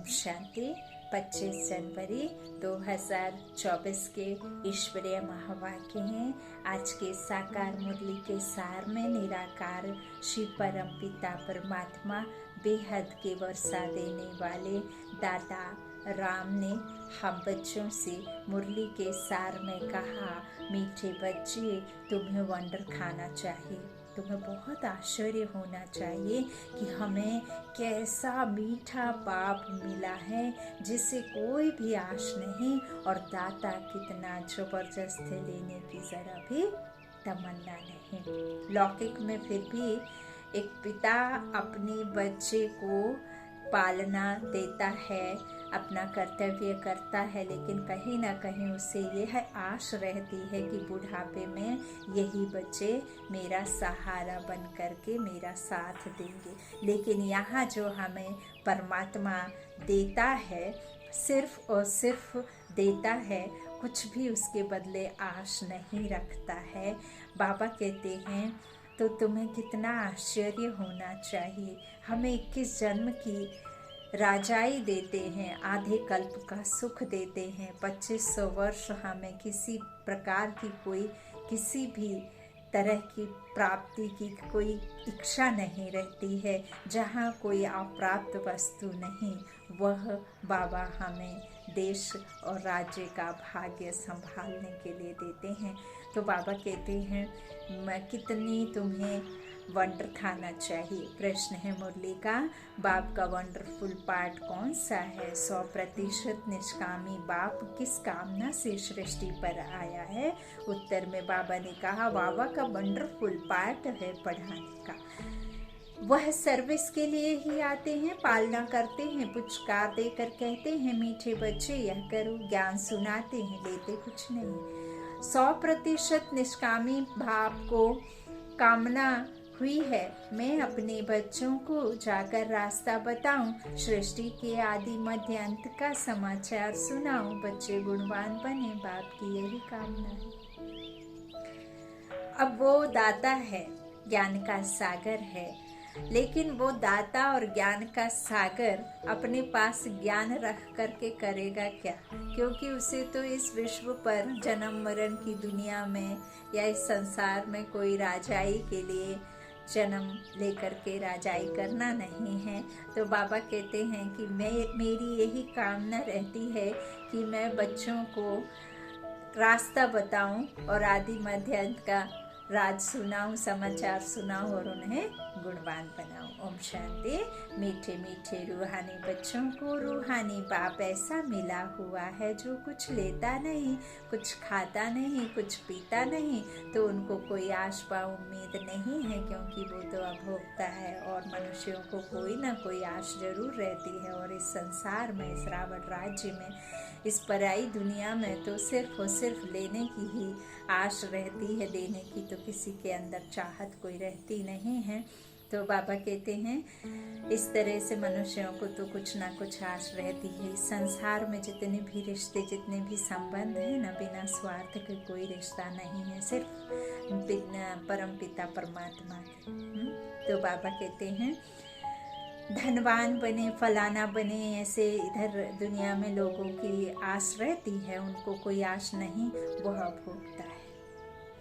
शांति। 25 जनवरी 2024 के ईश्वरीय महावाक्य हैं। आज के साकार मुरली के सार में निराकार शिव परम पिता परमात्मा बेहद के वर्षा देने वाले दादा राम ने हम बच्चों से मुरली के सार में कहा, मीठे बच्चे, तुम्हें वंडर खाना चाहिए। तुम्हें बहुत आश्चर्य होना चाहिए कि हमें कैसा मीठा बाप मिला है जिसे कोई भी आश नहीं, और दाता कितना जबरदस्त है, लेने की जरा भी तमन्ना नहीं। लौकिक में फिर भी एक पिता अपने बच्चे को पालना देता है, अपना कर्तव्य करता है, लेकिन कहीं ना कहीं उसे यह आश रहती है कि बुढ़ापे में यही बच्चे मेरा सहारा बन करके मेरा साथ देंगे। लेकिन यहाँ जो हमें परमात्मा देता है, सिर्फ और सिर्फ देता है, कुछ भी उसके बदले आश नहीं रखता है। बाबा कहते हैं तो तुम्हें कितना आश्चर्य होना चाहिए। हमें 21 जन्म की राजाई देते हैं, आधे कल्प का सुख देते हैं, 2500 वर्ष हमें किसी प्रकार की कोई किसी भी तरह की प्राप्ति की कोई इच्छा नहीं रहती है। जहाँ कोई अप्राप्त वस्तु नहीं, वह बाबा हमें देश और राज्य का भाग्य संभालने के लिए देते हैं। तो बाबा कहते हैं कितनी तुम्हें वंडर खाना चाहिए। प्रश्न है मुरली का, बाप का वंडरफुल पार्ट कौन सा है? 100% निष्कामी बाप किस कामना से सृष्टि पर आया है? उत्तर में बाबा ने कहा, बाबा का वंडरफुल पार्ट है पढ़ाने का। वह सर्विस के लिए ही आते हैं, पालना करते हैं, पुचकार देकर कहते हैं मीठे बच्चे यह करो, ज्ञान सुनाते हैं, लेते कुछ नहीं। 100% निष्कामी भाव को कामना हुई है, मैं अपने बच्चों को जाकर रास्ता बताऊं, सृष्टि के आदि मध्य अंत का समाचार सुनाऊं, बच्चे गुणवान बने, बाप की यही कामना है। अब वो दाता है, ज्ञान का सागर है, लेकिन वो दाता और ज्ञान का सागर अपने पास ज्ञान रख करके करेगा क्या? क्योंकि उसे तो इस विश्व पर जन्म मरण की दुनिया में या इस संसार में कोई राजाई के लिए जन्म लेकर के राजाई करना नहीं है। तो बाबा कहते हैं कि मेरी यही कामना रहती है कि मैं बच्चों को रास्ता बताऊं और आदि मध्य अंत का राज सुनाऊं, समाचार सुनाऊं और उन्हें गुणवान बनाऊं। ओम शांति। मीठे मीठे रूहानी बच्चों को रूहानी बाप ऐसा मिला हुआ है जो कुछ लेता नहीं, कुछ खाता नहीं, कुछ पीता नहीं, तो उनको कोई आश व उम्मीद नहीं है, क्योंकि वो तो अभोक्ता है। और मनुष्यों को कोई ना कोई आश जरूर रहती है। और इस संसार में, इस रावण राज्य में, इस पराई दुनिया में तो सिर्फ और सिर्फ लेने की ही आश रहती है, देने की तो किसी के अंदर चाहत कोई रहती नहीं है। तो बाबा कहते हैं इस तरह से मनुष्यों को तो कुछ ना कुछ आश रहती है। इस संसार में जितने भी रिश्ते, जितने भी संबंध हैं ना, बिना स्वार्थ के कोई रिश्ता नहीं है, सिर्फ परम पिता परमात्मा के। तो बाबा कहते हैं धनवान बने, फलाना बने, ऐसे इधर दुनिया में लोगों की आस रहती है, उनको कोई आश नहीं, वह भोगता है।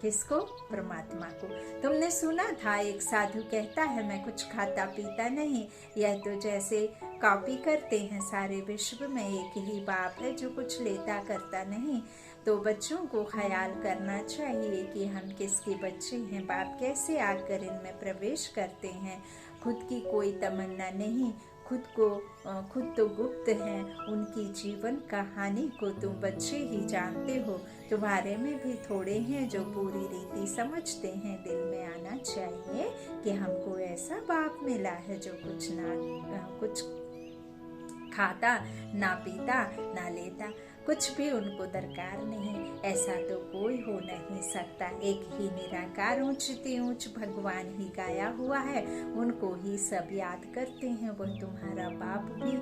किसको? परमात्मा को। तुमने सुना था एक साधु कहता है मैं कुछ खाता पीता नहीं। यह तो जैसे कॉपी करते हैं, सारे विश्व में एक ही बाप है जो कुछ लेता करता नहीं। तो बच्चों को ख्याल करना चाहिए कि हम किसके बच्चे हैं, बाप कैसे आकर इनमें प्रवेश करते हैं। खुद की कोई तमन्ना नहीं, खुद तो गुप्त हैं, उनकी जीवन कहानी को तुम बच्चे ही जानते हो। तुम्हारे में भी थोड़े हैं जो पूरी रीति समझते हैं। दिल में आना चाहिए कि हमको ऐसा बाप मिला है जो कुछ खाता, ना पीता, ना लेता, कुछ भी उनको दरकार नहीं। ऐसा तो कोई हो नहीं सकता। एक ही निराकार ऊंचते ऊंच भगवान ही गाया हुआ है, उनको ही सब याद करते हैं। वह तुम्हारा बाप भी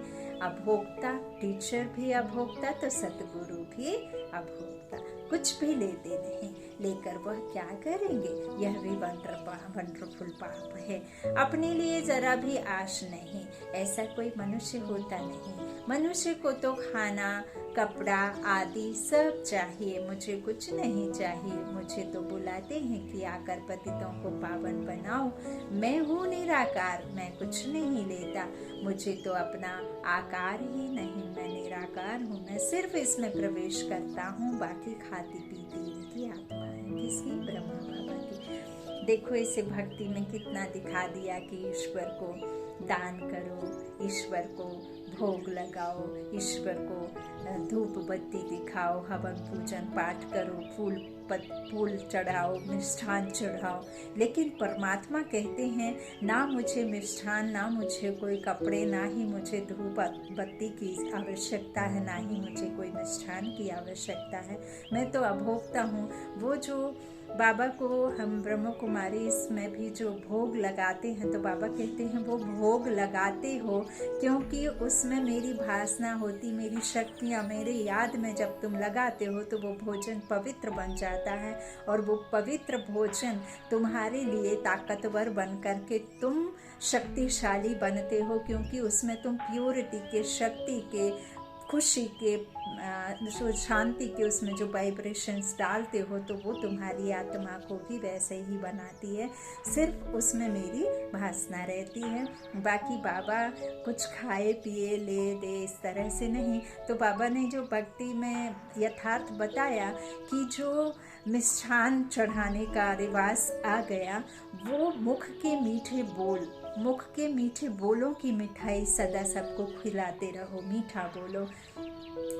अभोक्ता, टीचर भी अभोक्ता, तो सतगुरु भी अभोक्ता, कुछ भी लेते नहीं, लेकर वह क्या करेंगे? यह भी वंडरफुल पाप है। अपने लिए जरा भी आश नहीं, ऐसा कोई मनुष्य होता नहीं। मनुष्य को तो खाना, कपड़ा आदि सब चाहिए, मुझे कुछ नहीं चाहिए। मुझे तो बुलाते हैं कि आकर पतितों को पावन बनाओ। मैं हूँ निराकार, मैं कुछ नहीं लेता। मुझे तो अपना आकार ही नहीं, मैं निराकार हूँ। मैं सिर्फ इसमें प्रवेश करता हूँ, बाकी खाती पीती इनकी आत्मा है। किसकी? ब्रह्मा बाबा की। देखो इसे भक्ति में कितना दिखा दिया कि ईश्वर को दान करो, ईश्वर को भोग लगाओ, ईश्वर को धूप बत्ती दिखाओ, हवन पूजन पाठ करो, फूल चढ़ाओ, मिष्ठान चढ़ाओ। लेकिन परमात्मा कहते हैं ना मुझे मिष्ठान, ना मुझे कोई कपड़े, ना ही मुझे धूप बत्ती की आवश्यकता है, ना ही मुझे कोई मिष्ठान की आवश्यकता है। मैं तो अभोक्ता हूँ। वो जो बाबा को हम ब्रह्म कुमारी इसमें भी जो भोग लगाते हैं, तो बाबा कहते हैं वो भोग लगाते हो क्योंकि उसमें मेरी भासना होती, मेरी शक्तियाँ मेरे याद में जब तुम लगाते हो तो वो भोजन पवित्र बन जाता है, और वो पवित्र भोजन तुम्हारे लिए ताकतवर बन करके तुम शक्तिशाली बनते हो, क्योंकि उसमें तुम प्योरिटी के, शक्ति के, खुशी के, शांति के उसमें जो वाइब्रेशंस डालते हो तो वो तुम्हारी आत्मा को भी वैसे ही बनाती है। सिर्फ उसमें मेरी भासना रहती है। बाकी बाबा कुछ खाए पिए ले दे इस तरह से नहीं। तो बाबा ने जो भक्ति में यथार्थ बताया कि जो मिष्ठान चढ़ाने का रिवाज आ गया, वो मुख के मीठे बोलों की मिठाई सदा सबको खिलाते रहो, मीठा बोलो।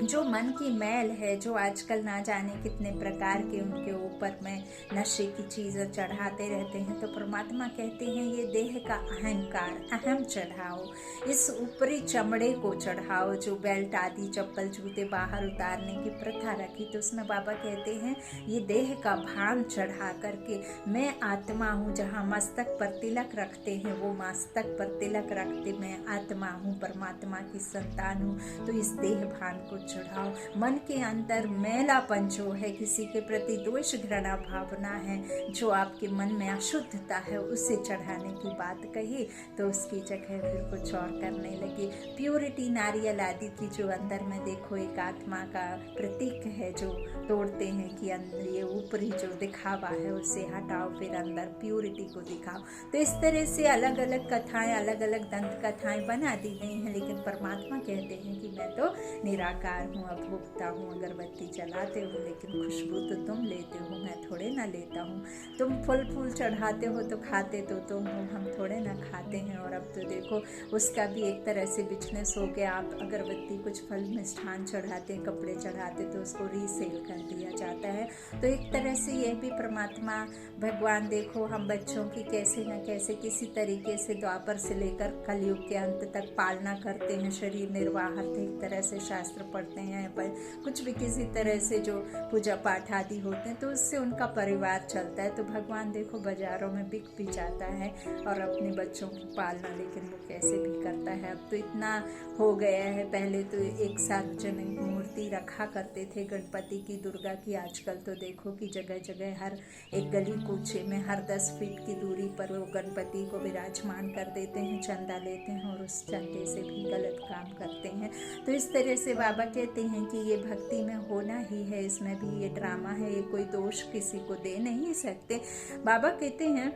जो मन की मैल है, जो आजकल ना जाने कितने प्रकार के उनके ऊपर में नशे की चीज़ें चढ़ाते रहते हैं, तो परमात्मा कहते हैं ये देह का अहंकार, अहम चढ़ाओ, इस ऊपरी चमड़े को चढ़ाओ। जो बेल्ट आदि चप्पल जूते बाहर उतारने की प्रथा रखी, तो उसमें बाबा कहते हैं ये देह का भान चढ़ा करके मैं आत्मा हूँ। जहाँ मस्तक पर तिलक रखते हैं वो मस्तक पर तिलक रखते मैं आत्मा हूँ, परमात्मा की संतान हूँ। तो इस देह भान को चढ़ाओ। मन के अंदर मैलापन जो है, किसी के प्रति द्वेष घृणा भावना है, जो आपके मन में अशुद्धता है, उसे चढ़ाने की बात कही तो उसकी जगह फिर कुछ और करने लगे। प्योरिटी नारियल आदि की जो अंदर में देखो एक आत्मा का प्रतीक है, जो तोड़ते हैं कि अंदर ये ऊपरी जो दिखावा है उसे हटाओ, फिर अंदर प्योरिटी को दिखाओ। तो इस तरह से अलग अलग कथाएं, अलग अलग दंत कथाएं बना दी गई हैं। लेकिन परमात्मा कहते हैं कि मैं तो निराकार हूँ, अभोक्ता हूँ। अगरबत्ती जलाते हो लेकिन खुशबू तो तुम लेते हो, मैं थोड़े ना लेता हूँ। तुम फूल चढ़ाते हो तो खाते तो तुम हो, हम थोड़े ना खाते हैं। और अब तो देखो उसका भी एक तरह से बिजनेस हो गया। आप अगरबत्ती कुछ फल मिष्ठान चढ़ाते, कपड़े चढ़ाते तो उसको रीसेल कर दिया जाता है। तो एक तरह से यह भी परमात्मा भगवान देखो हम बच्चों की कैसे न कैसे किसी तरीके से द्वापर से लेकर कलयुग के अंत तक पालना करते हैं, शरीर निर्वाहार्थ एक तरह से शास्त्र पढ़ते हैं, पर कुछ भी किसी तरह से जो पूजा पाठ आदि होते हैं तो उससे उनका परिवार चलता है। तो भगवान देखो बाजारों में बिक भी जाता है और अपने बच्चों की पालना, लेकिन वो कैसे भी करता है। अब तो इतना हो गया है, पहले तो एक सार्वजनिक मूर्ति रखा करते थे गणपति की, दुर्गा की। आजकल तो देखो कि जगह जगह हर एक गली कूचे में हर 10 फीट की दूरी पर वो गणपति को विराजमान कर देते हैं, चंदा लेते हैं और उस चंदे से भी गलत काम करते हैं। तो इस तरह से बाबा कहते हैं कि ये भक्ति में होना ही है, इसमें भी ये ड्रामा है, ये कोई दोष किसी को दे नहीं सकते। बाबा कहते हैं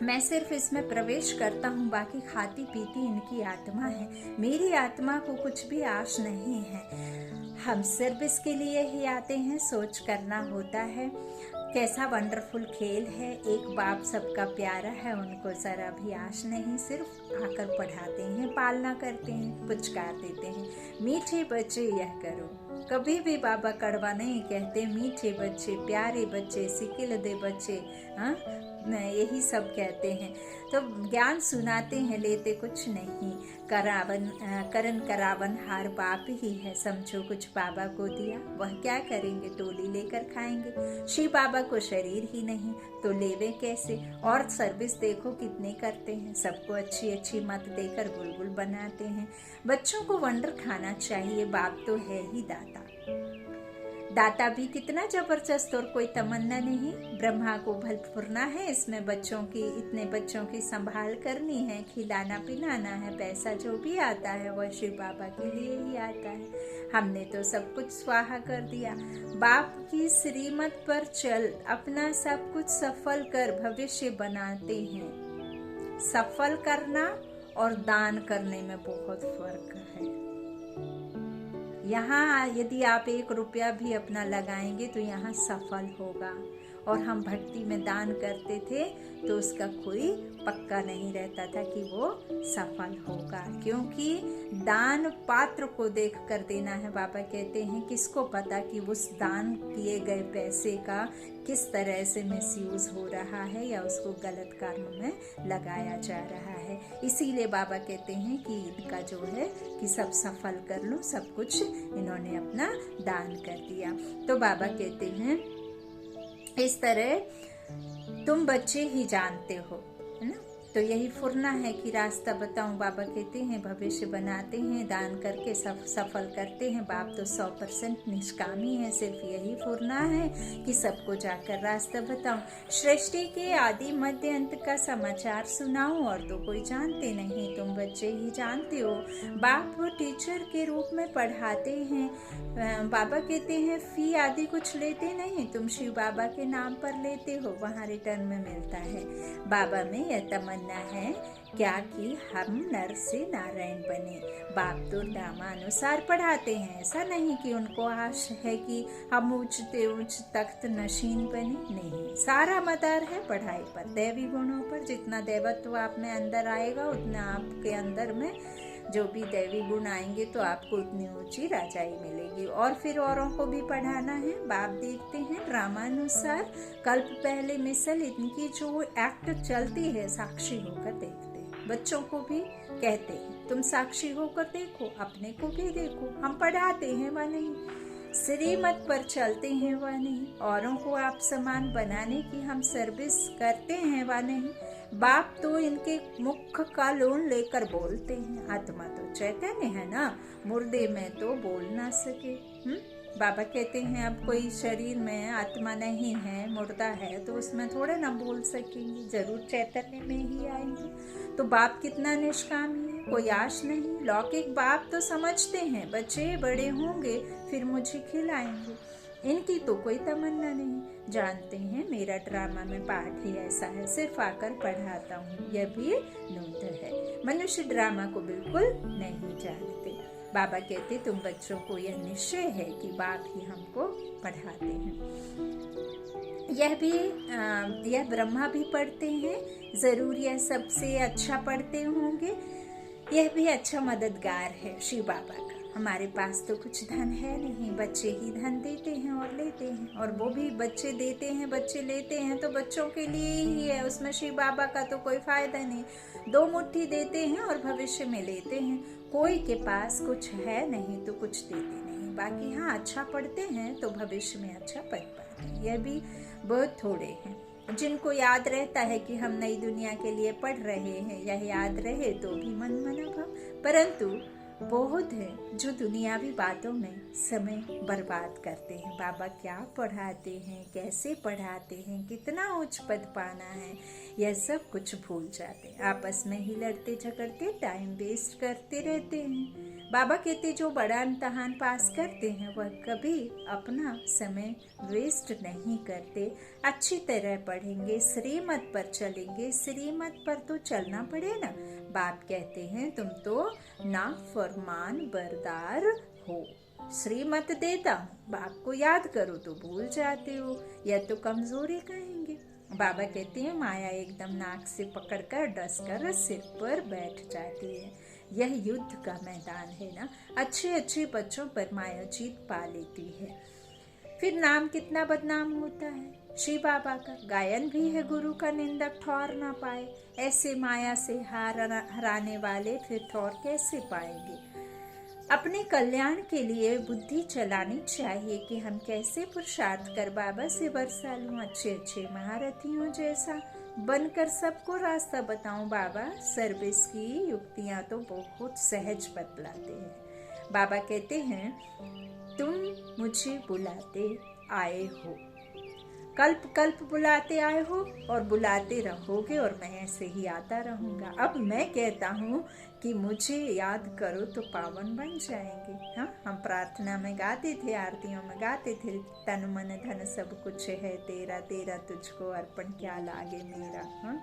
मैं सिर्फ इसमें प्रवेश करता हूँ, बाकी खाती पीती इनकी आत्मा है, मेरी आत्मा को कुछ भी आश नहीं है। हम सिर्फ इसके लिए ही आते हैं, सोच करना होता है। कैसा वंडरफुल खेल है, एक बाप सबका प्यारा है, उनको जरा भी आश नहीं, सिर्फ आकर पढ़ाते हैं, पालना करते हैं, पुचकार देते हैं, मीठे बच्चे यह करो। कभी भी बाबा कड़वा नहीं कहते, मीठे बच्चे, प्यारे बच्चे, सिकिल दे बच्चे, हाँ यही सब कहते हैं। तो ज्ञान सुनाते हैं, लेते कुछ नहीं। करन करावन हार बाप ही है, समझो कुछ बाबा को दिया, वह क्या करेंगे, टोली लेकर खाएंगे। श्री बाबा को शरीर ही नहीं तो लेवे कैसे। और सर्विस देखो कितने करते हैं, सबको अच्छी अच्छी मत देकर बुलबुल बनाते हैं। बच्चों को वंडर खाना चाहिए, बाप तो है ही दाता। दाता भी कितना जबरदस्त, और कोई तमन्ना नहीं। ब्रह्मा को भलफुरना है, इसमें बच्चों की, इतने बच्चों की संभाल करनी है, खिलाना पिलाना है, पैसा जो भी आता है वह शिव बाबा के लिए ही आता है। हमने तो सब कुछ स्वाहा कर दिया। बाप की श्रीमत पर चल, अपना सब कुछ सफल कर भविष्य बनाते हैं। सफल करना और दान करने में बहुत फर्क है। यहाँ यदि आप 1 रुपया भी अपना लगाएंगे तो यहाँ सफल होगा, और हम भक्ति में दान करते थे तो उसका कोई पक्का नहीं रहता था कि वो सफल होगा, क्योंकि दान पात्र को देख कर देना है। बाबा कहते हैं किसको पता कि उस दान किए गए पैसे का किस तरह से मिसयूज हो रहा है या उसको गलत काम में लगाया जा रहा है। इसीलिए बाबा कहते हैं कि इनका जो है कि सब सफल कर लो, सब कुछ इन्होंने अपना दान कर दिया। तो बाबा कहते हैं इस तरह तुम बच्चे ही जानते हो, है ना। तो यही फुरना है कि रास्ता बताऊं। बाबा कहते हैं भविष्य बनाते हैं, दान करके सफल करते हैं। बाप तो 100% निष्कामी है, सिर्फ यही फुरना है कि सबको जाकर रास्ता बताऊं। सृष्टि के आदि मध्य अंत का समाचार सुनाऊं, और तो कोई जानते नहीं, तुम बच्चे ही जानते हो। बाप टीचर के रूप में पढ़ाते हैं। बाबा कहते हैं फी आदि कुछ लेते नहीं, तुम शिव बाबा के नाम पर लेते हो, वहाँ रिटर्न में मिलता है। बाबा में यह तमन्ना है क्या कि हम नर से नारायण बने। बाप तो नामानुसार पढ़ाते हैं, ऐसा नहीं कि उनको आश है कि हम उच्च तख्त नशीन बने, नहीं। सारा मदार है पढ़ाई पर, दैवी गुणों पर। जितना दैवत्व आप में अंदर आएगा उतना आपके अंदर में जो भी दैवी गुण आएंगे तो आपको उतनी ऊंची राजाई मिलेगी। और फिर औरों को भी पढ़ाना है। बाप देखते हैं ड्रामानुसार, कल्प पहले मिसल इनकी जो एक्ट चलती है साक्षी होकर देखते हैं। बच्चों को भी कहते हैं तुम साक्षी होकर देखो, अपने को भी देखो। हम पढ़ाते हैं व नहीं, श्रीमत पर चलते हैं व नहीं, औरों को आप समान बनाने की हम सर्विस करते हैं व नहीं। बाप तो इनके मुख का लोन लेकर बोलते हैं। आत्मा तो चैतन्य है ना, मुर्दे में तो बोल ना सके। बाबा कहते हैं अब कोई शरीर में आत्मा नहीं है, मुर्दा है, तो उसमें थोड़े ना बोल सकेंगे, जरूर चैतन्य में ही आएंगे। तो बाप कितना निष्कामी है, कोई आश नहीं। लौकिक बाप तो समझते हैं बच्चे बड़े होंगे फिर मुझे खिलाएंगे, इनकी तो कोई तमन्ना नहीं। जानते हैं मेरा ड्रामा में पाठ ही ऐसा है, सिर्फ आकर पढ़ाता हूँ, यह भी नूत है। मनुष्य ड्रामा को बिल्कुल नहीं जानते। बाबा कहते तुम बच्चों को यह निश्चय है कि बाप ही हमको पढ़ाते हैं। यह ब्रह्मा भी पढ़ते हैं, जरूर यह सबसे अच्छा पढ़ते होंगे। यह भी अच्छा मददगार है शिव बाबा का। हमारे पास तो कुछ धन है नहीं, बच्चे ही धन देते हैं और लेते हैं, और वो भी बच्चे देते हैं बच्चे लेते हैं तो बच्चों के लिए ही है, उसमें शिव बाबा का तो कोई फायदा नहीं। 2 मुट्ठी देते हैं और भविष्य में लेते हैं। कोई के पास कुछ है नहीं तो कुछ देते नहीं। बाकी हाँ अच्छा पढ़ते हैं तो भविष्य में अच्छा पढ़ पाते हैं। यह भी बहुत थोड़े हैं जिनको याद रहता है कि हम नई दुनिया के लिए पढ़ रहे हैं। यह याद रहे तो भी मन मना भाव, परंतु बहुत है जो दुनियावी बातों में समय बर्बाद करते हैं। बाबा क्या पढ़ाते हैं, कैसे पढ़ाते हैं, कितना उच्च पद पाना है, यह सब कुछ भूल जाते हैं। आपस में ही लड़ते झगड़ते टाइम वेस्ट करते रहते हैं। बाबा कहते जो बड़ा इम्तहान पास करते हैं वह कभी अपना समय वेस्ट नहीं करते, अच्छी तरह पढ़ेंगे, श्रीमत पर चलेंगे। श्रीमत पर तो चलना पड़े ना। बाप कहते हैं तुम तो ना फरमान बरदार हो, श्रीमत देता हूँ, बाप को याद करो तो भूल जाते हो, यह तो कमजोरी कहेंगे। बाबा कहते हैं माया एकदम नाक से पकड़कर डसकर सिर पर बैठ जाती है। यह युद्ध का मैदान है ना, अच्छे बच्चों पर माया जीत पा लेती है। फिर नाम कितना बदनाम होता है। शिव बाबा का गायन भी है, गुरु का निंदक ठौर ना पाए। ऐसे माया से हराने वाले फिर ठौर कैसे पाएंगे। अपने कल्याण के लिए बुद्धि चलानी चाहिए कि हम कैसे पुरुषार्थ कर बाबा से बरसा लूं, अच्छे महारथियों जैसा बनकर सबको रास्ता बताऊं। बाबा सर्विस की युक्तियां तो बहुत सहज बतलाते हैं। बाबा कहते हैं तुम मुझे बुलाते आए हो, कल्प कल्प बुलाते आए हो और बुलाते रहोगे और मैं ऐसे ही आता रहूँगा। अब मैं कहता हूँ कि मुझे याद करो तो पावन बन जाएंगे। हाँ, हम प्रार्थना में गाते थे, आरतियों में गाते थे, तन मन धन सब कुछ है तेरा, तेरा तुझको अर्पण क्या लागे मेरा। हाँ,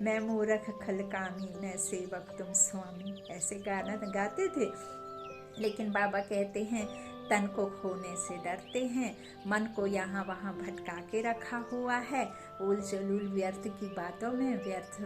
मैं मूरख खल कामी न सेवक तुम स्वामी, ऐसे गाना गाते थे। लेकिन बाबा कहते हैं तन को खोने से डरते हैं, मन को यहाँ वहाँ भटका के रखा हुआ है उल जलूल व्यर्थ की बातों में, व्यर्थ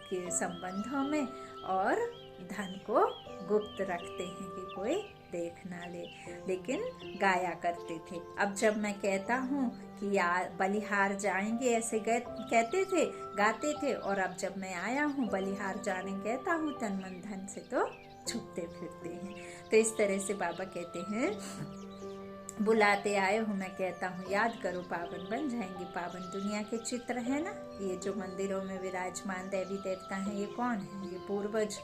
के संबंधों में, और धन को गुप्त रखते हैं कि कोई देख ना ले। लेकिन गाया करते थे। अब जब मैं कहता हूँ कि यार बलिहार जाएंगे, ऐसे कहते थे, गाते थे, और अब जब मैं आया हूँ बलिहार जाने कहता हूँ तन मन धन से तो छुपते फिरते हैं। तो इस तरह से बाबा कहते हैं बुलाते आए हो, मैं कहता हूँ याद करो पावन बन जाएंगे। पावन दुनिया के चित्र है ना, ये जो मंदिरों में विराजमान देवी देवता हैं, ये कौन है? ये पूर्वज।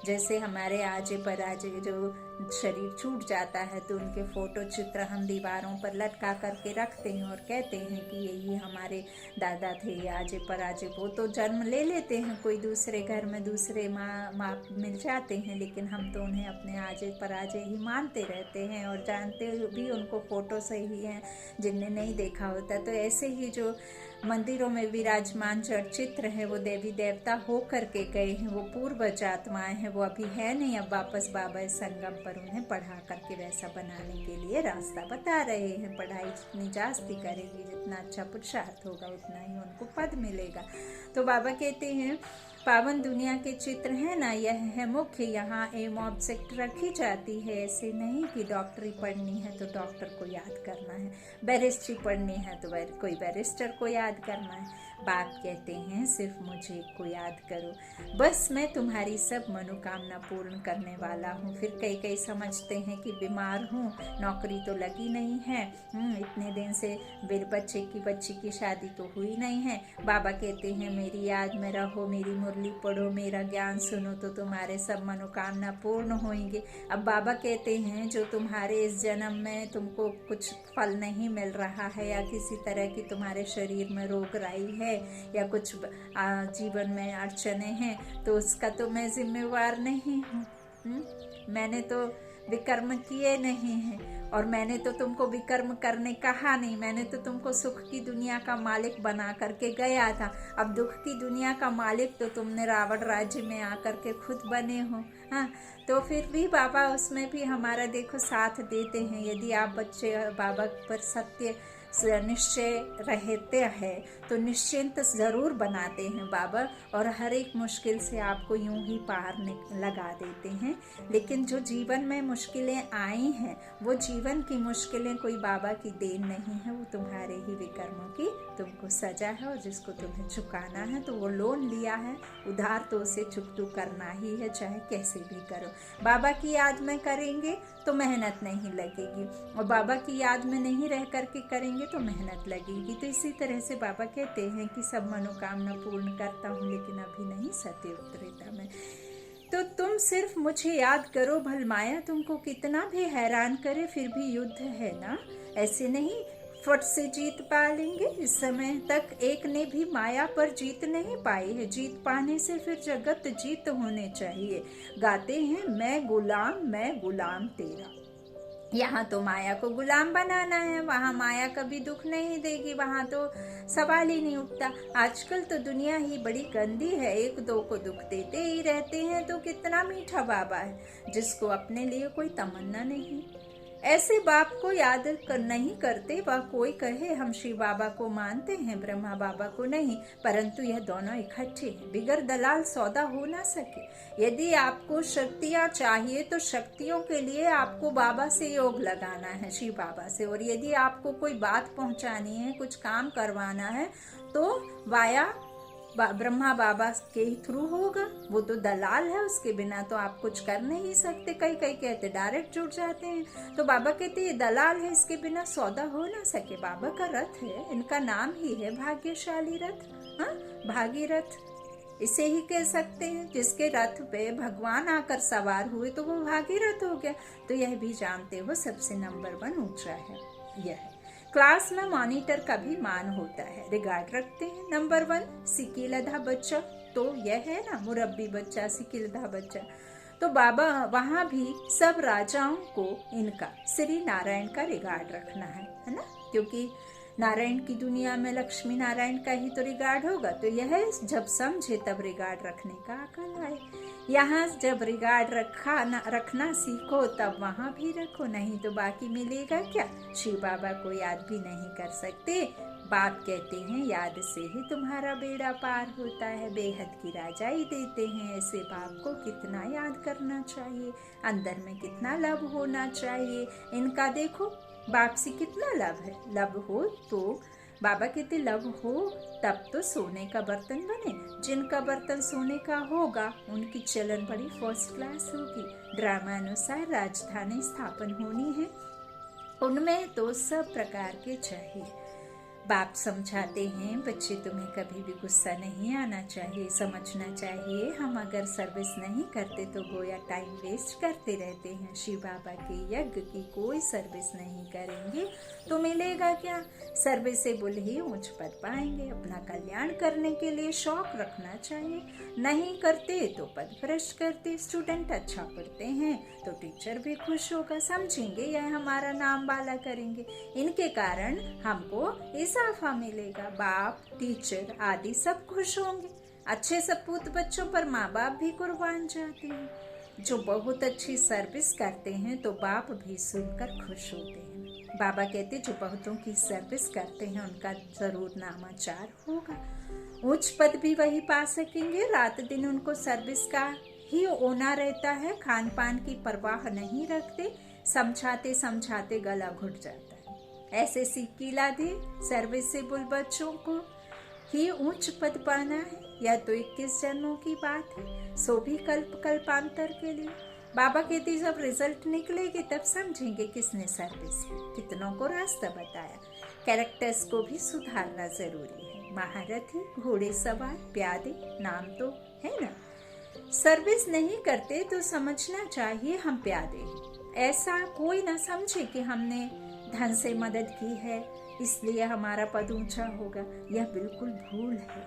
जैसे हमारे आजे पराजे जो शरीर छूट जाता है तो उनके फोटो चित्र हम दीवारों पर लटका करके रखते हैं और कहते हैं कि यही हमारे दादा थे, ये आजे पराजे। वो तो जन्म ले लेते हैं कोई दूसरे घर में, दूसरे माँ मिल जाते हैं, लेकिन हम तो उन्हें अपने आजे पराजे ही मानते रहते हैं और जानते भी उनको फोटो से ही हैं जिनने नहीं देखा होता। तो ऐसे ही जो मंदिरों में विराजमान जड़ चित्र है वो देवी देवता हो करके गए हैं, वो पूर्वज आत्माएं हैं, वो अभी है नहीं। अब वापस बाबा इस संगम पर उन्हें पढ़ा करके वैसा बनाने के लिए रास्ता बता रहे हैं। पढ़ाई जितनी जास्ती करेगी, जितना अच्छा पुरुषार्थ होगा, उतना ही उनको पद मिलेगा। तो बाबा कहते हैं पावन दुनिया के चित्र है ना, यह है मुख्य, यहाँ एम ऑब्जेक्ट रखी जाती है। ऐसे नहीं कि डॉक्टरी पढ़नी है तो डॉक्टर को याद करना है, बैरिस्ट्री पढ़नी है तो कोई बैरिस्टर को याद करना है। बाप कहते हैं सिर्फ मुझे को याद करो, बस मैं तुम्हारी सब मनोकामना पूर्ण करने वाला हूँ। फिर कई समझते हैं कि बीमार हूँ, नौकरी तो लगी नहीं है, इतने दिन से बच्ची की शादी तो हुई नहीं है। बाबा कहते हैं मेरी याद में रहो, मेरी मुरली पढ़ो, मेरा ज्ञान सुनो तो तुम्हारे सब मनोकामना पूर्ण होंगे। अब बाबा कहते हैं जो तुम्हारे इस जन्म में तुमको कुछ फल नहीं मिल रहा है, या किसी तरह की तुम्हारे शरीर में रोग राई है, या कुछ जीवन में अड़चने हैं, तो उसका तो मैं जिम्मेवार नहीं हूँ। मैंने तो विकर्म किए नहीं हैं, और मैंने तो तुमको विकर्म करने कहा नहीं, मैंने तो तुमको सुख की दुनिया का मालिक बना करके गया था। अब दुख की दुनिया का मालिक तो तुमने रावण राज्य में आकर के खुद बने हो। हाँ, तो फिर भी बाबा उसमें भी हमारा देखो साथ देते हैं। यदि आप बच्चे बाबा पर सत्य निश्चय रहते हैं तो निश्चिंत जरूर बनाते हैं बाबा, और हर एक मुश्किल से आपको यूं ही पार लगा देते हैं। लेकिन जो जीवन में मुश्किलें आई हैं, वो जीवन की मुश्किलें कोई बाबा की देन नहीं है, वो तुम्हारे ही विकर्मों की तुमको सजा है, और जिसको तुम्हें चुकाना है तो वो लोन लिया है, उधार तो उसे चुकतू करना ही है, चाहे कैसे भी करो। बाबा की याद में करेंगे तो मेहनत नहीं लगेगी, और बाबा की याद में नहीं रह करके करेंगे तो मेहनत लगेगी। तो इसी तरह से बाबा कहते हैं कि सब मनोकामना पूर्ण करता हूँ, लेकिन अभी नहीं सत्य उत्तरेता में। तो तुम सिर्फ मुझे याद करो, भल माया तुमको कितना भी हैरान करे फिर भी युद्ध है ना, ऐसे नहीं फट से जीत पा लेंगे। इस समय तक एक ने भी माया पर जीत नहीं पाई है। जीत पाने से फिर जगत जीत होने चाहिए। गाते हैं मैं गुलाम तेरा। यहाँ तो माया को गुलाम बनाना है, वहाँ माया कभी दुख नहीं देगी, वहाँ तो सवाल ही नहीं उठता। आजकल तो दुनिया ही बड़ी गंदी है, एक दो को दुख देते ही रहते हैं। तो कितना मीठा बाबा है जिसको अपने लिए कोई तमन्ना नहीं। ऐसे बाप को याद नहीं करते, वह कोई कहे हम शिव बाबा को मानते हैं, ब्रह्मा बाबा को नहीं, परंतु यह दोनों इकट्ठे हैं, बिगर दलाल सौदा हो ना सके। यदि आपको शक्तियाँ चाहिए तो शक्तियों के लिए आपको बाबा से योग लगाना है, शिव बाबा से। और यदि आपको कोई बात पहुंचानी है, कुछ काम करवाना है, तो वाया ब्रह्मा बाबा के ही थ्रू होगा। वो तो दलाल है, उसके बिना तो आप कुछ कर नहीं सकते। कई कहते डायरेक्ट जुड़ जाते हैं। तो बाबा कहते ये दलाल है, इसके बिना सौदा हो ना सके। बाबा का रथ है, इनका नाम ही है भाग्यशाली रथ, हाँ भागीरथ। इसे ही कह सकते हैं। जिसके रथ पे भगवान आकर सवार हुए तो वो भागीरथ हो गया। तो यह भी जानते हो सबसे नंबर 1 ऊंचा है यह। क्लास में मॉनिटर का भी मान होता है, रिगार्ड रखते हैं। नंबर 1 सिकीलधा बच्चा, तो यह है ना मुरब्बी बच्चा, सिकीलधा बच्चा। तो बाबा वहां भी सब राजाओं को इनका श्री नारायण का रिगार्ड रखना है ना, क्योंकि नारायण की दुनिया में लक्ष्मी नारायण का ही तो रिगार्ड होगा। तो यह जब समझे तब रिगार्ड रखने का अकल आए। यहाँ जब रिगार्ड रखना सीखो तब वहां भी रखो, नहीं तो बाकी मिलेगा क्या। शिव बाबा को याद भी नहीं कर सकते। बाप कहते हैं याद से ही तुम्हारा बेड़ा पार होता है, बेहद की राजाई देते हैं। ऐसे बाप को कितना याद करना चाहिए, अंदर में कितना लव होना चाहिए। इनका देखो बाप से कितना लव है। लव हो तो बाबा कहते लव हो तब तो सोने का बर्तन बने। जिनका बर्तन सोने का होगा उनकी चलन बड़ी फर्स्ट क्लास होगी। ड्रामा अनुसार राजधानी स्थापन होनी है, उनमें तो सब प्रकार के चाहिए। बाप समझाते हैं बच्चे तुम्हें कभी भी गुस्सा नहीं आना चाहिए, समझना चाहिए हम अगर सर्विस नहीं करते तो गोया टाइम वेस्ट करते रहते हैं। शिव बाबा के यज्ञ की कोई सर्विस नहीं करेंगे तो मिलेगा क्या। सर्विसेबल ही ऊंच पद पाएंगे। अपना कल्याण करने के लिए शौक रखना चाहिए, नहीं करते तो पद भ्रष्ट करते। स्टूडेंट अच्छा पढ़ते हैं तो टीचर भी खुश होगा, समझेंगे यह हमारा नाम वाला करेंगे, इनके कारण हमको इजाफा मिलेगा। बाप टीचर आदि सब खुश होंगे। अच्छे सपूत बच्चों पर माँ बाप भी कुर्बान जाते हैं। जो बहुत अच्छी सर्विस करते हैं तो बाप भी सुनकर खुश होते हैं। बाबा कहते जो बहुतों की सर्विस करते हैं उनका जरूर नामाचार होगा, उच्च पद भी वही पा सकेंगे। रात दिन उनको सर्विस का ही होना रहता है, खान पान की परवाह नहीं रखते। समझाते समझाते गला घुट जाता है। ऐसे सिकीलाधे सर्विसेबल बच्चों को ही उच्च पद पाना है, या तो 21 जन्मों की बात है, सो भी कल्पांतर के लिए। बाबा कहते जब रिजल्ट निकलेगी तब समझेंगे किसने सर्विस की, कितनों को रास्ता बताया। कैरेक्टर्स को भी सुधारना जरूरी है। महारथी, घोड़े सवार, प्यादे, नाम तो है ना। सर्विस नहीं करते तो समझना चाहिए हम प्यादे हैं। ऐसा कोई ना समझे कि हमने धन से मदद की है इसलिए हमारा पद ऊंचा होगा, यह बिल्कुल भूल है।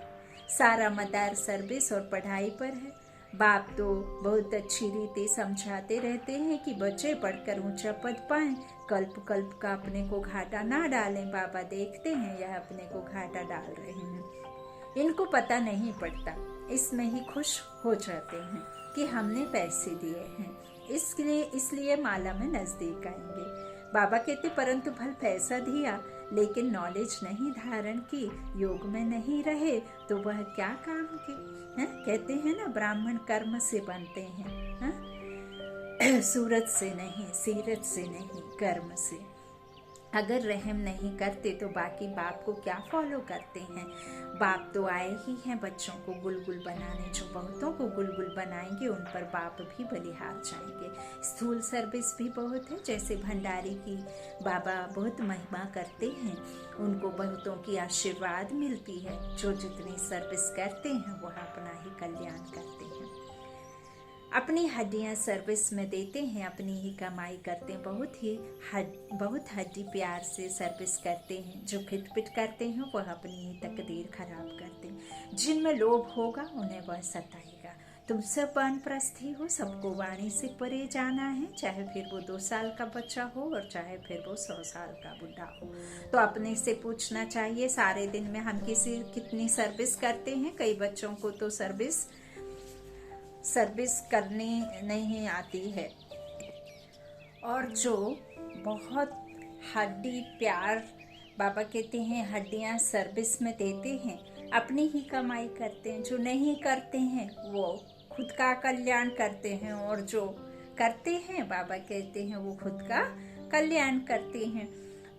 सारा मदार सर्विस और पढ़ाई पर है। बाप तो बहुत अच्छी रीति समझाते रहते हैं कि बच्चे पढ़कर ऊंचा पद पाएं, कल्प कल्प का अपने को घाटा ना डालें। बाबा देखते हैं यह अपने को घाटा डाल रहे हैं, इनको पता नहीं पड़ता, इसमें ही खुश हो जाते हैं कि हमने पैसे दिए हैं, इसलिए माला में नजदीक आएंगे। बाबा कहते परंतु भल पैसा दिया लेकिन नॉलेज नहीं धारण की, योग में नहीं रहे तो वह क्या काम के हैं। कहते हैं ना ब्राह्मण कर्म से बनते हैं, सूरत से नहीं, सीरत से नहीं, कर्म से। अगर रहम नहीं करते तो बाकी बाप को क्या फॉलो करते हैं। बाप तो आए ही हैं बच्चों को गुलगुल बनाने, जो बहुतों को गुलगुल बनाएंगे उन पर बाप भी बलिहार जाएंगे। स्थूल सर्विस भी बहुत है, जैसे भंडारी की बाबा बहुत महिमा करते हैं, उनको बहुतों की आशीर्वाद मिलती है। जो जितनी सर्विस करते हैं वह अपना ही कल्याण करते हैं। अपनी हड्डियां सर्विस में देते हैं, अपनी ही कमाई करते हैं, बहुत हड्डी प्यार से सर्विस करते हैं। जो खिटपिट करते हैं वह अपनी ही तकदीर खराब करते हैं। जिनमें लोभ होगा उन्हें वह सताएगा। तुम सब वानप्रस्थी हो, सबको वाणी से परे जाना है, चाहे फिर वो 2 साल का बच्चा हो और चाहे फिर वो 100 साल का बुढ़ा हो। तो अपने से पूछना चाहिए सारे दिन में हम कितनी सर्विस करते हैं। कई बच्चों को तो सर्विस करनी नहीं आती है, और जो बहुत हड्डी प्यार बाबा कहते हैं हड्डियां सर्विस में देते हैं, अपनी ही कमाई करते हैं। जो नहीं करते हैं वो खुद का कल्याण करते हैं, और जो करते हैं बाबा कहते हैं वो खुद का कल्याण करते हैं।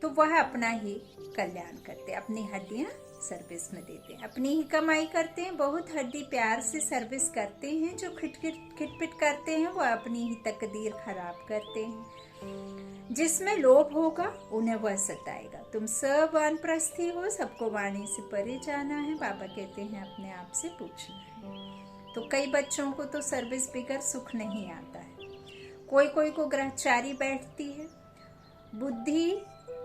तो वह अपना ही कल्याण करते हैं, अपनी हड्डियां सर्विस में देते हैं, अपनी ही कमाई करते हैं। बहुत हड्डी प्यार से सर्विस करते हैं। जो खिटपिट करते हैं वो अपनी ही तकदीर खराब करते हैं। जिसमें लोभ होगा उन्हें वह सताएगा। तुम सब वानप्रस्थी हो, सबको वाणी से परे जाना है। बाबा कहते हैं अपने आप से पूछना है। तो कई बच्चों को तो सर्विस बिगर सुख नहीं आता है। कोई कोई को ग्रहचारी बैठती है। बुद्धि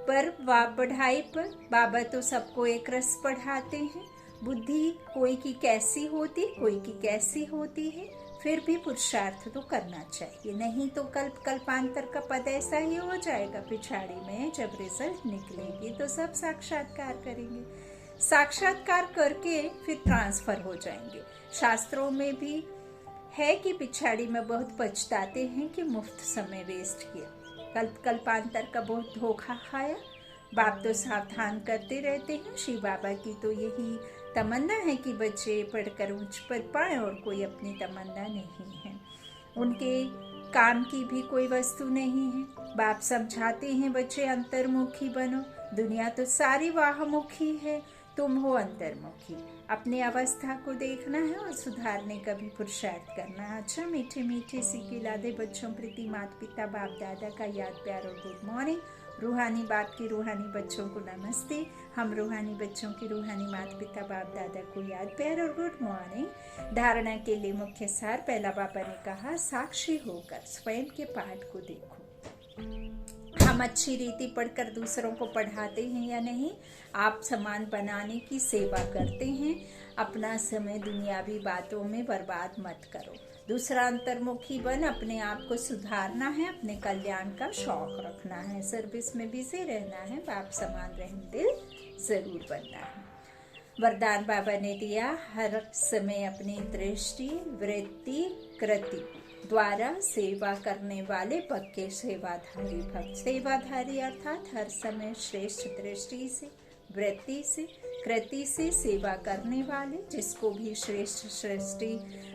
पर व पढ़ाई पर बाबा तो सबको एक रस पढ़ाते हैं। बुद्धि कोई की कैसी होती, कोई की कैसी होती है, फिर भी पुरुषार्थ तो करना चाहिए, नहीं तो कल्पांतर का पद ऐसा ही हो जाएगा। पिछाड़ी में जब रिजल्ट निकलेगी तो सब साक्षात्कार करेंगे, साक्षात्कार करके फिर ट्रांसफर हो जाएंगे। शास्त्रों में भी है कि पिछाड़ी में बहुत पछताते हैं कि मुफ्त समय वेस्ट किया, कल्पांतर का बहुत धोखा खाया। बाप तो सावधान करते रहते हैं। शिव बाबा की तो यही तमन्ना है कि बच्चे पढ़कर उच्च पद पाए, और कोई अपनी तमन्ना नहीं है। उनके काम की भी कोई वस्तु नहीं है। बाप समझाते हैं बच्चे अंतर्मुखी बनो, दुनिया तो सारी वाहमुखी है, तुम हो अंतर्मुखी। अपनी अवस्था को देखना है और सुधारने का भी पुरुषार्थ करना है। अच्छा, मीठे मीठे सी खिलादे बच्चों प्रति माता पिता बाप दादा का याद प्यार और गुड मॉर्निंग। रूहानी बाप की रूहानी बच्चों को नमस्ते। हम रूहानी बच्चों की रूहानी माता पिता बाप दादा को याद प्यार और गुड मॉर्निंग। धारणा के लिए मुख्य सार, पहला बाबा ने कहा साक्षी होकर स्वयं के पाठ को देखो। हम अच्छी रीति पढ़कर दूसरों को पढ़ाते हैं या नहीं? आप समान बनाने की सेवा करते हैं। अपना समय दुनियावी बातों में बर्बाद मत करो। दूसरा अंतर्मुखी बन, अपने आप को सुधारना है, अपने कल्याण का शौक रखना है, सर्विस में बिजी रहना है, बाप समान रहम दिल जरूर बनना है। वरदान बाबा ने दिया, हर समय अपनी दृष्टि वृत्ति कृति द्वारा सेवा करने वाले पक्के सेवाधारी भक्त। सेवाधारी अर्थात हर समय श्रेष्ठ दृष्टि से, वृत्ति से, कृति से सेवा करने वाले। जिसको भी श्रेष्ठ सृष्टि,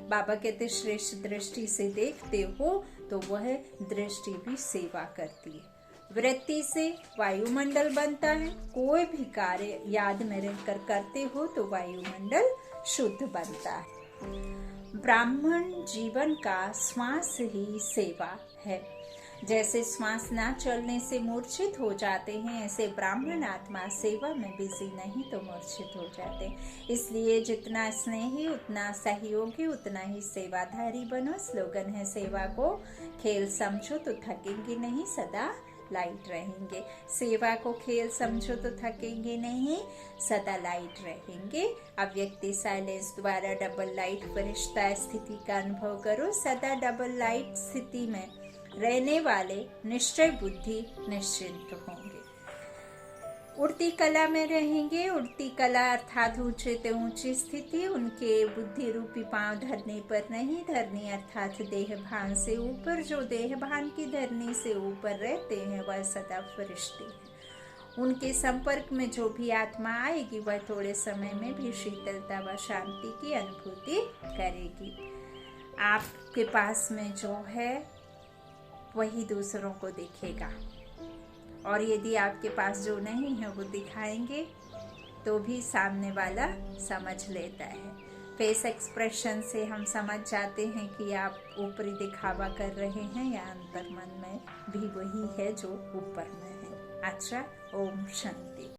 बाबा कहते श्रेष्ठ दृष्टि से देखते हो तो वह दृष्टि भी सेवा करती है। वृत्ति से वायुमंडल बनता है। कोई भी कार्य याद में रहकर करते हो तो वायुमंडल शुद्ध बनता है। ब्राह्मण जीवन का श्वास ही सेवा है। जैसे श्वास ना चलने से मूर्छित हो जाते हैं, ऐसे ब्राह्मण आत्मा सेवा में बिजी नहीं तो मूर्छित हो जाते। इसलिए जितना स्नेही उतना सहयोगी उतना ही सेवाधारी बनो। स्लोगन है, सेवा को खेल समझो तो थकेंगे नहीं, सदा लाइट रहेंगे। सेवा को खेल समझो तो थकेंगे नहीं, सदा लाइट रहेंगे। अव्यक्ति साइलेंस द्वारा डबल लाइट फरिश्ता स्थिति का अनुभव करो। सदा डबल लाइट स्थिति में रहने वाले निश्चय बुद्धि निश्चिंत होंगे। उड़ती कला में रहेंगे। उड़ती कला अर्थात ऊंचे ते ऊंची स्थिति, उनके बुद्धि रूपी पांव धरने पर नहीं। धरनी अर्थात देह भान से ऊपर। जो देह भान की धरनी से ऊपर रहते हैं वह सदा फरिश्ते हैं। उनके संपर्क में जो भी आत्मा आएगी वह थोड़े समय में भी शीतलता व शांति की अनुभूति करेगी। आपके पास में जो है वही दूसरों को दिखेगा, और यदि आपके पास जो नहीं है वो दिखाएंगे तो भी सामने वाला समझ लेता है। फेस एक्सप्रेशन से हम समझ जाते हैं कि आप ऊपरी दिखावा कर रहे हैं या अंतर्मन में भी वही है जो ऊपर में है। अच्छा, ओम शांति।